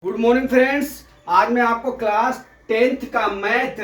Good morning friends. आज मैं आपको क्लास 10th का मैथ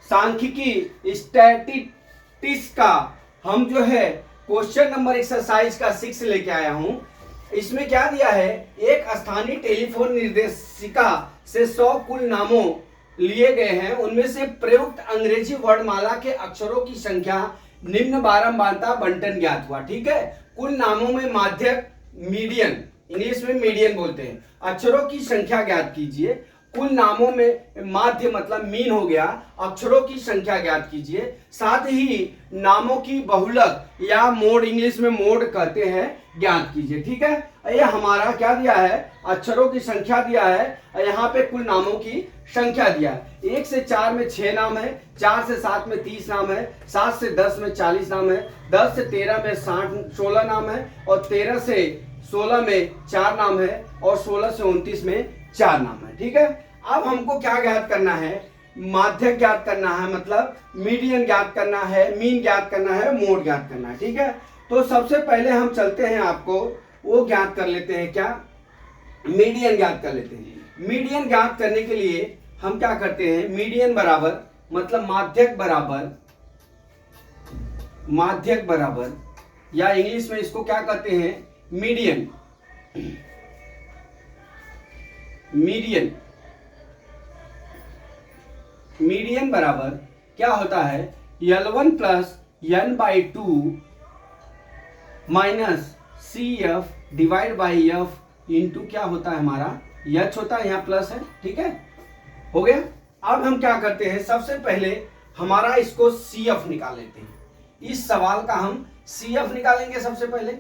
सांख्यिकी स्टैटिस्टिक्स का हम जो है क्वेश्चन नंबर एक्सरसाइज का 6 लेके आया हूं। इसमें क्या दिया है, एक स्थानीय टेलीफोन निर्देशिका से 100 कुल नामों लिए गए हैं। उनमें से प्रयुक्त अंग्रेजी वर्णमाला के अक्षरों की संख्या निम्न बारंबारता बंटन ज्ञात हुआ। ठीक है, कुल नामों में माध्यक मीडियन, इंग्लिश में मीडियन बोलते हैं, अक्षरों की संख्या ज्ञात कीजिए। कुल नामों में माध्य मतलब मीन हो गया, अक्षरों की संख्या ज्ञात कीजिए। साथ ही नामों की बहुलक या मोड, इंग्लिश में मोड कहते हैं, ज्ञात कीजिए। ठीक है, ये हमारा क्या दिया है, अक्षरों की संख्या दिया है। यहाँ पे कुल नामों की संख्या दिया है। 1 से 4 में 6 नाम है, 4 से 7 में 30 नाम है, 7 से 10 में 40 नाम है, 10 से 13 में 16 नाम है, और 13 से 16 में 4 नाम है, और 16 से 29 में 4 नाम है। ठीक है, अब हमको क्या ज्ञात करना है, माध्यक ज्ञात करना है, मतलब मीडियन ज्ञात करना है, मीन ज्ञात करना है, मोड ज्ञात करना है। ठीक है, तो सबसे पहले हम चलते हैं, आपको वो ज्ञात कर लेते हैं, क्या, मीडियन ज्ञात कर लेते हैं। मीडियन ज्ञात करने के लिए हम क्या करते हैं, मीडियन बराबर मतलब माध्यक बराबर या इंग्लिश में इसको क्या कहते हैं, मीडियन। मीडियन बराबर क्या होता है, L1 plus n by 2 minus C F divide by F into क्या होता है हमारा, एच होता है, यहाँ प्लस है। ठीक है, हो गया। अब हम क्या करते हैं, सबसे पहले हमारा इसको सी एफ निकाल लेते हैं। इस सवाल का हम सी एफ निकालेंगे सबसे पहले।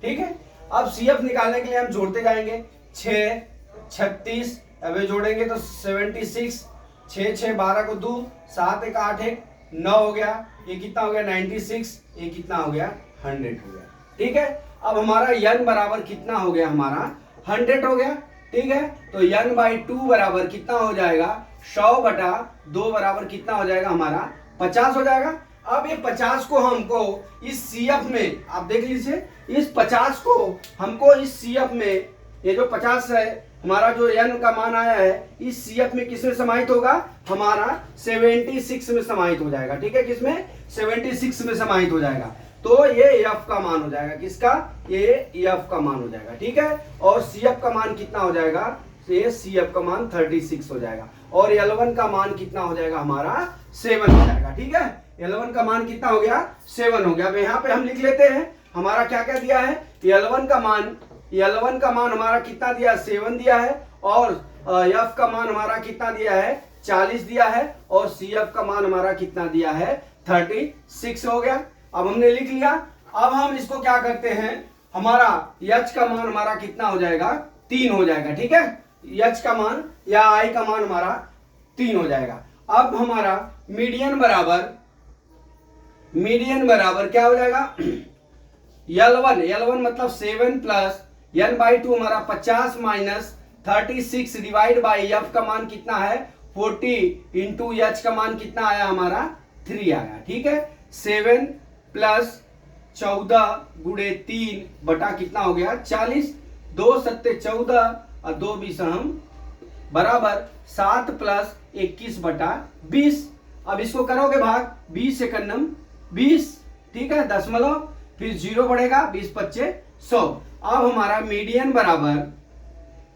ठीक है, अब सी एफ निकालने के लिए हम जोड़ते जाएंगे, 6 36, अब ये जोड़ेंगे तो 76, 6 6 12 को 2, 7 1 8 1 9 हो गया, ये कितना हो गया 96, ये कितना हो गया 100 हो गया। ठीक है, अब हमारा n बराबर कितना हो गया, हमारा 100 हो गया। ठीक है, तो n बाई 2 बराबर कितना हो जाएगा, 100 बटा 2 बराबर कितना हो जाएगा, हमारा 50 हो जाएगा। अब ये 50 को हमको इस CF में, आप देख लीजिए, इस 50 को हमको इस CF में, ये जो 50 है हमारा, जो n का मान आया है, इस CF में किसमें समाहित होगा, हमारा 76 में समाहित हो जाएगा। ठीक है, किसमें, 76 में समाहित हो जाएगा। तो ये f का मान हो जाएगा, किसका, ये f का मान हो जाएगा। ठीक है, और CF का मान कितना हो जाएगा, ये CF का मान 36 हो जाएगा, और L1 का मान कितना हो जाएगा, हमारा 7 हो जाएगा। ठीक है, L1 का मान कितना हो गया, 7 हो गया। अब यहाँ पे हम लिख लेते हैं, हमारा क्या क्या दिया है, L1 का मान हमारा कितना दिया, 7 दिया है, और f का मान हमारा कितना दिया है, 40 दिया है, और CF का मान हमारा कितना दिया है, 36 हो गया। अब हमने लिख लिया। अब हम इसको क्या करते हैं, हमारा h का मान हमारा कितना हो जाएगा, 3 हो जाएगा। ठीक है, h का मान या i का मान हमारा 3 हो जाएगा। अब हमारा मीडियन बराबर क्या हो जाएगा, L1 मतलब 7 प्लस n बाई 2 हमारा 50 माइनस 36 डिवाइड बाई f का मान कितना है, 40 इंटू h का मान कितना आया, हमारा 3 आया। ठीक है, 7 प्लस 14 गुणे 3 बटा कितना हो गया, 40, 2 सत्ते 14 और 2 बीस हम बराबर 7 प्लस 21 बटा 20। अब इसको करोगे भाग, 20 एकन्नम 20, ठीक है, दशमलव, फिर 0 बढ़ेगा, 20 पच्चे 100। अब हमारा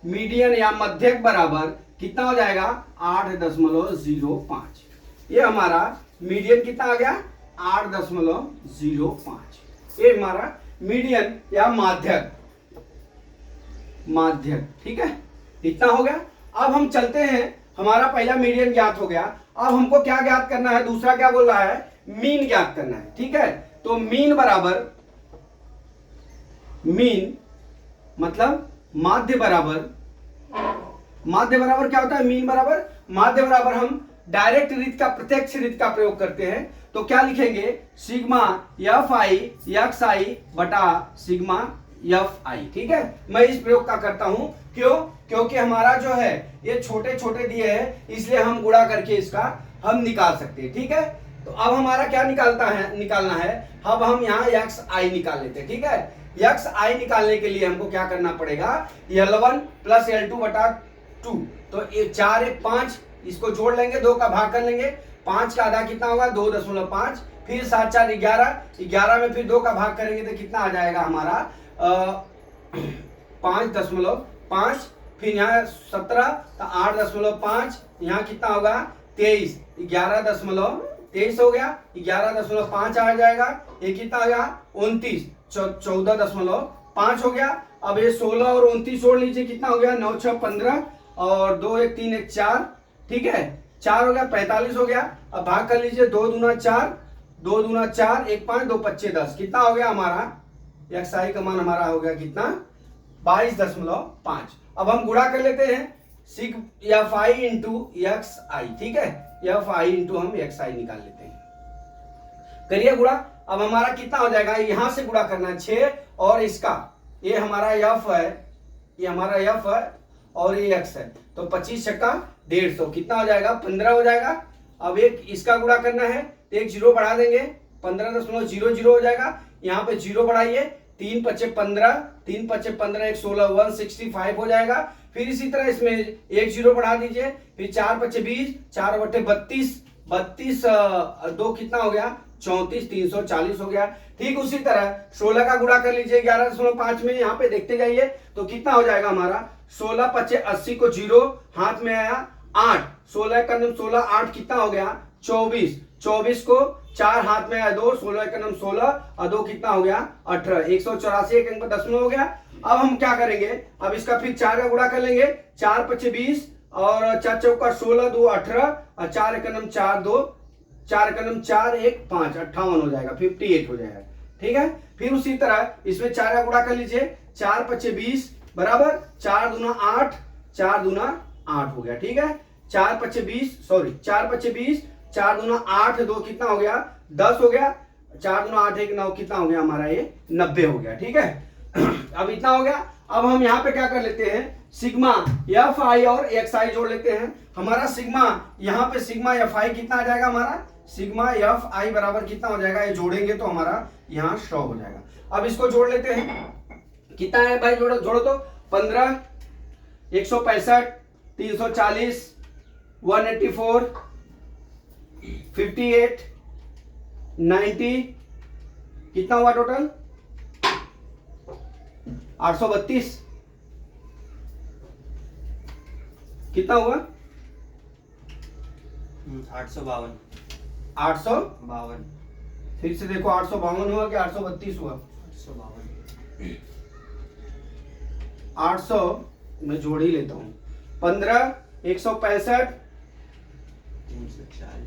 मीडियन या मध्यक बराबर कितना हो जाएगा, 8.05। ये हमारा मीडियन कितना आ गया, 8.05। ये हमारा मीडियन या माध्यक। ठीक है, इतना हो गया। अब हम चलते हैं, हमारा पहला मीडियन ज्ञात हो गया। अब हमको क्या ज्ञात करना है, दूसरा क्या बोल रहा है, मीन ज्ञात करना है। ठीक है, तो मीन मतलब माध्य बराबर क्या होता है, मीन बराबर माध्य बराबर हम डायरेक्ट रीत का, प्रत्यक्ष रीत का प्रयोग करते हैं। तो क्या लिखेंगे, सिग्मा एफ आई एक्स आई बटा सिग्मा एफ आई। ठीक है, मैं इस प्रयोग का करता हूं, क्योंकि हमारा जो है ये छोटे छोटे दिए हैं, इसलिए हम गुणा करके इसका हम निकाल सकते हैं। ठीक है, तो अब हमारा क्या निकालना है, अब हम यहाँ एक्स आई निकाल लेते हैं। ठीक है, एक्स आई निकालने के लिए हमको क्या करना पड़ेगा, L1 प्लस L2 बटा 2, तो 4 1 5, इसको जोड़ लेंगे, 2 का भाग कर लेंगे, 5 का आधा कितना होगा 2.5, फिर 7 4 11, 11 में फिर 2 का भाग करेंगे तो कितना आ जाएगा हमारा 5.5, फिर यहाँ 17 तो 8.5, यहाँ कितना होगा 23, 11.23 हो गया, 11.5 आ जाएगा, ये कितना आ गया 29, 14.5 हो गया। अब ये 16 और 29 जोड़ लीजिए, कितना हो गया 9 6 15 और 2 1 3 1 4, ठीक है 4 हो गया 45 हो गया। अब भाग कर लीजिए, 2 दूना 4, 2 दूना 4, 1 5 2 5 10, कितना हो गया हमारा एक्स आई का मान हमारा हो गया कितना 22.5। अब हम गुणा कर लेते हैं सिग एफ आई इंटू एक्स आई, ठीक है एफ आई इंटू हम एक्स आई निकाल लेते हैं, करिए गुणा। अब हमारा कितना हो जाएगा, यहां से गुणा करना है 6 और इसका, ये हमारा एफ है, ये हमारा एफ है और ये एक्स है, तो 25 छक्का 150, कितना हो जाएगा 15 हो जाएगा। अब एक इसका गुणा करना है तो एक जीरो बढ़ा देंगे, 15.00 हो जाएगा, यहाँ पे जीरो बढ़ाइए, 3 5 15, 3 5 15 1 16 165 हो जाएगा। फिर इसी तरह इसमें एक जीरो बढ़ा दीजिए, फिर 4 5 20, 4 बटे 32, 32 2 कितना हो गया 34, 340 हो गया। ठीक उसी तरह 16 का गुणा कर लीजिए 11.5 में, यहाँ पे देखते जाइए तो कितना हो जाएगा हमारा 16 5 80 को जीरो हाथ में आया 8, 16 का नम 16, 8 कितना हो गया 24, 24 को 4 हाथ में आया 2, 16 का नम 16 और 2 कितना हो गया 18, 184 एक अंक दशमलव हो गया। अब हम क्या करेंगे, अब इसका फिर 4 का गुणा कर लेंगे, 4 5 20 और 4 चौका 16 2 18 और 4 एक नम 4 2, 4 का नम 4 1 5, 58 हो जाएगा, 58 हो जाएगा, ठीक है। फिर उसी तरह इसमें 4 का गुणा कर लीजिए, 4 5 20 बराबर 4 दूना 8, 4 दूना 8 हो गया, ठीक है 4 5 20 सॉरी 4 5 20, 4 दूना 8 2 कितना हो गया 10 हो गया, 4 दूना 8 1 9 कितना हो गया हमारा ये 90 हो गया, ठीक है। अब इतना हो गया। अब हम यहाँ पे क्या कर लेते हैं, सिग्मा एफ आई और एक्स आई जोड़ लेते हैं। हमारा सिग्मा यहाँ पे सिग्मा एफ आई कितना आ जाएगा, हमारा सिग्मा एफ आई बराबर कितना हो जाएगा, ये जोड़ेंगे तो हमारा यहाँ 100 हो जाएगा। अब इसको जोड़ लेते हैं, कितना है भाई जोड़ो तो 15 165 340 184 58 90 कितना हुआ टोटल 832, कितना हुआ 852, 852, फिर से देखो 852 हुआ कि 832 हुआ, 800 मैं जोड़ ही लेता हूं, 15 165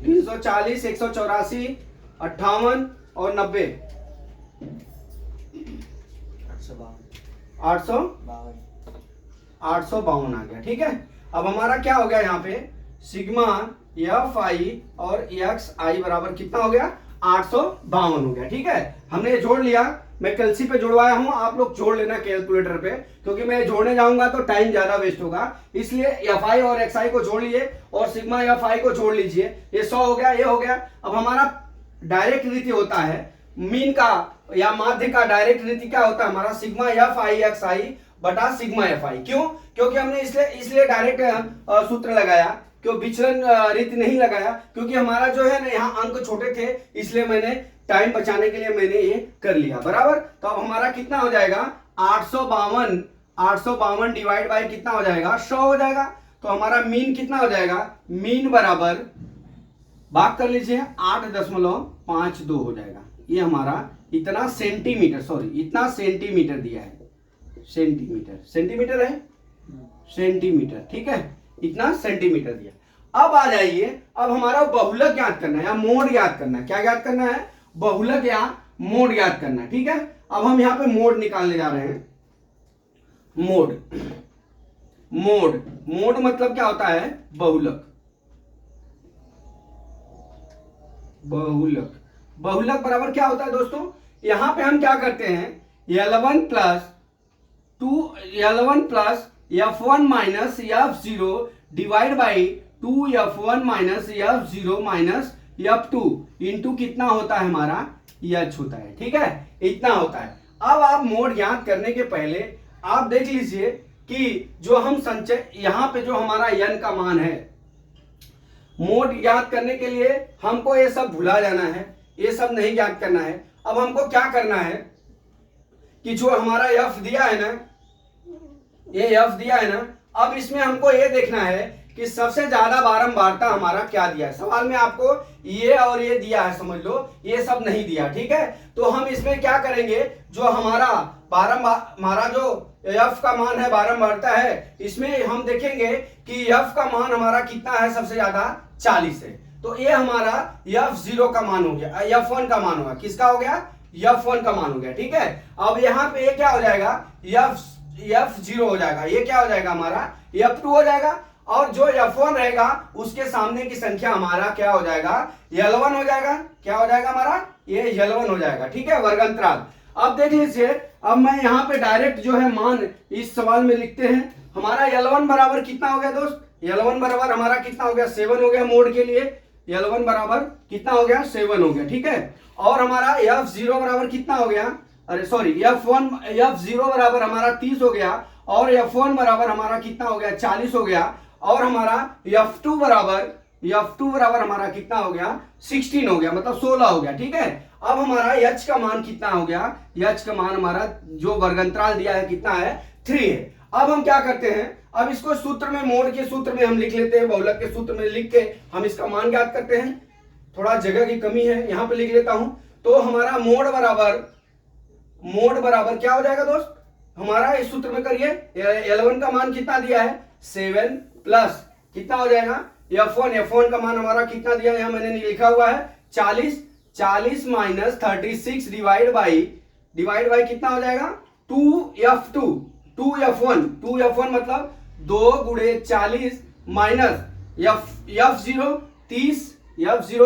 340 184 58 और 90 852 आ गया, ठीक है। अब हमारा क्या हो गया, यहाँ पे सिग्मा एफ आई और एक्स आई बराबर कितना हो गया 852 हो गया, ठीक है। हमने ये जोड़ लिया, मैं कैलसी पे जुड़वाया हूं, आप लोग जोड़ लेना कैलकुलेटर पे, क्योंकि मैं जोड़ने जाऊंगा तो टाइम ज्यादा वेस्ट होगा, इसलिए एफ आई और एक्स आई को जोड़ लिए और सिग्मा एफ आई को जोड़ लीजिए, ये 100 हो गया, ये हो गया। अब हमारा डायरेक्ट रीति होता है मीन का या माध्य का, डायरेक्ट रीति क्या होता है हमारा सिग्मा एफ आई एक्स आई बटा सिग्मा एफ आई, क्यों, क्योंकि हमने इसलिए डायरेक्ट सूत्र लगाया, क्यों विचलन रीति नहीं लगाया, क्योंकि हमारा जो है ना यहाँ अंक छोटे थे, इसलिए मैंने टाइम बचाने के लिए मैंने ये कर लिया बराबर। तो अब हमारा कितना हो जाएगा 852 डिवाइड बाय कितना हो जाएगा 100 हो जाएगा। तो हमारा मीन कितना हो जाएगा, मीन बराबर भाग कर लीजिए 8.52 हो जाएगा, ये हमारा इतना सेंटीमीटर, सॉरी इतना सेंटीमीटर दिया है, सेंटीमीटर है सेंटीमीटर, ठीक है इतना सेंटीमीटर दिया। अब आ जाइए, अब हमारा बहुलक ज्ञात करना है या मोड ज्ञात करना है, क्या ज्ञात करना है, बहुलक या मोड ज्ञात करना है, ठीक है। अब हम यहां पे मोड निकालने जा रहे हैं, मोड मतलब क्या होता है बहुलक, बहुलक बराबर क्या होता है दोस्तों, यहां पे हम क्या करते हैं L1 plus F1 minus F0 divide by 2F1 minus F0 minus F2 into कितना होता है हमारा H होता है, ठीक है इतना होता है। अब आप मोड ज्ञात करने के पहले आप देख लीजिए कि जो हम संचय यहां पे जो हमारा n का मान है, मोड ज्ञात करने के लिए हमको ये सब भुला जाना है, ये सब नहीं ज्ञात करना है। अब हमको क्या करना है कि जो हमारा f दिया है ना, ये f दिया है ना, अब इसमें हमको ये देखना है कि सबसे ज्यादा बारंबारता हमारा क्या दिया है। सवाल में आपको ये और ये दिया है, समझ लो, ये सब नहीं दिया, ठीक है। तो हम इसमें क्या करेंगे, जो हमारा जो f का मान है, बारंबारता है, इसमें हम देखेंगे कि f का मान हमारा कितना है, सबसे ज्यादा 40 है। तो ये हमारा f0 का मान हो गया, f1 का मान होगा, किसका हो गया, f1 का मान हो गया, ठीक है। अब यहाँ पे ये क्या हो जाएगा, f0 हो जाएगा, ये क्या हो जाएगा हमारा f2 हो जाएगा, और जो f1 रहेगा उसके सामने की संख्या हमारा क्या हो जाएगा, L1 हो जाएगा। क्या हो जाएगा हमारा, ये L1 हो जाएगा, ठीक है, वर्ग अंतराल। अब देख लीजिए, अब मैं यहाँ पे डायरेक्ट जो है मान इस सवाल में लिखते हैं। हमारा L1 बराबर कितना हो गया दोस्त, L1 बराबर हमारा कितना हो गया, 7 हो गया मोड के लिए। L1 बराबर कितना हो गया, 7 हो गया, ठीक है। और हमारा f0 बराबर कितना हो गया, अरे सॉरी, f0 बराबर हमारा 30 हो गया, और f1 बराबर हमारा कितना हो गया, 40 हो गया, और हमारा f2 बराबर हमारा कितना हो गया, 16 हो गया, मतलब 16 हो गया, ठीक है। अब हमारा h का मान कितना हो गया, h का मान हमारा जो वर्गंतराल दिया है कितना है, 3 है। अब हम क्या करते हैं, अब इसको सूत्र में, मोड के सूत्र में हम लिख लेते हैं, बहुलक के सूत्र में लिख के हम इसका मान ज्ञात करते हैं। थोड़ा जगह की कमी है, यहां पे लिख लेता हूं। तो हमारा मोड बराबर क्या हो जाएगा दोस्त, हमारा इस सूत्र में करिए, L1 का मान कितना दिया है, 7 प्लस कितना हो जाएगा, f1 का मान हमारा कितना दिया है, यहां मैंने लिखा हुआ है 40 माइनस 36 डिवाइड बाई कितना हो जाएगा, 2f1 मतलब 2 गुणे 40 माइनस f0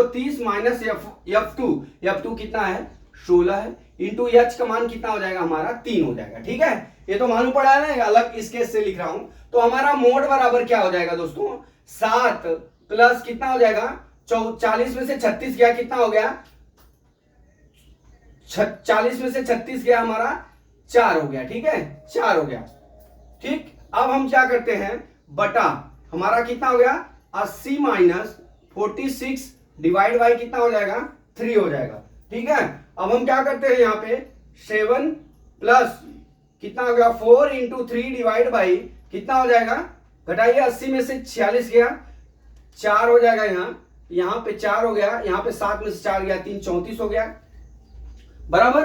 30 माइनस f2 कितना है, 16 है, इंटू h का मान कितना हो जाएगा हमारा, 3 हो जाएगा, ठीक है। ये तो मालूम पड़ा है ना, अलग इस केस से लिख रहा हूं। तो हमारा मोड बराबर क्या हो जाएगा दोस्तों, 7 प्लस कितना हो जाएगा, 40 में से 36 गया, कितना हो गया, 40 में से 36 गया हमारा 4 हो गया, ठीक है, 4 हो गया, ठीक। अब हम क्या करते हैं, बटा हमारा कितना हो गया, 80 माइनस 46 डिवाइड बाई कितना हो जाएगा, 3 हो जाएगा, ठीक है। अब हम क्या करते हैं, यहाँ पे 7 प्लस कितना हो गया, 4 इंटू 3 डिवाइड बाई कितना हो जाएगा, घटाइए, 80 में से 46 गया, 4 हो जाएगा, यहाँ पे 4 हो गया, यहाँ पे 7 में से 4 गया, 3 34 हो गया, बराबर।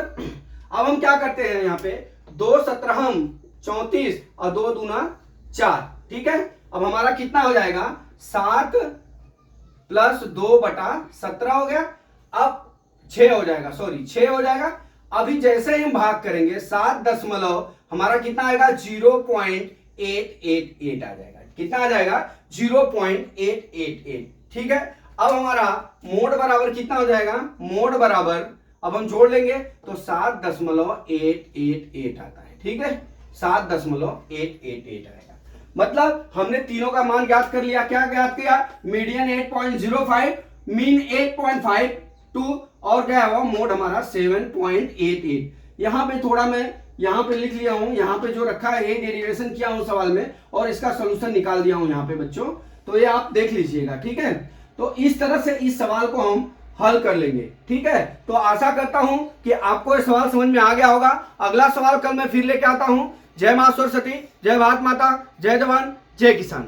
अब हम क्या करते हैं, यहाँ पे 2 17 34 और 2 दूना 4, ठीक है। अब हमारा कितना हो जाएगा, 7 प्लस 2 बटा 17 हो गया, अब 6 हो जाएगा, सॉरी 6 हो जाएगा। अभी जैसे ही हम भाग करेंगे 7 दशमलव हमारा कितना आएगा, 0.888 आ जाएगा, कितना आ जाएगा, 0.888, ठीक है। अब हमारा मोड बराबर कितना हो जाएगा, मोड बराबर अब हम जोड़ लेंगे तो 7.888 आता है, ठीक है, 7.888 आएगा। मतलब हमने तीनों का मान ज्ञात कर लिया। क्या ज्ञात किया, मीडियन 8.05, मीन 8.52 और क्या हुआ, मोड हमारा 7.88। यहां पे थोड़ा मैं यहां पे लिख लिया हूं, यहां पे जो रखा है ये डेरिवेशन किया हूं सवाल में और इसका सोल्यूशन निकाल दिया हूं यहां पे बच्चों, तो ये आप देख लीजिएगा, ठीक है। तो इस तरह से इस सवाल को हम हल कर लेंगे, ठीक है। तो आशा करता हूं कि आपको ये सवाल समझ में आ गया होगा। अगला सवाल कल मैं फिर लेके आता हूं। जय मां सरस्वती, जय भारत माता, जय जवान, जय किसान।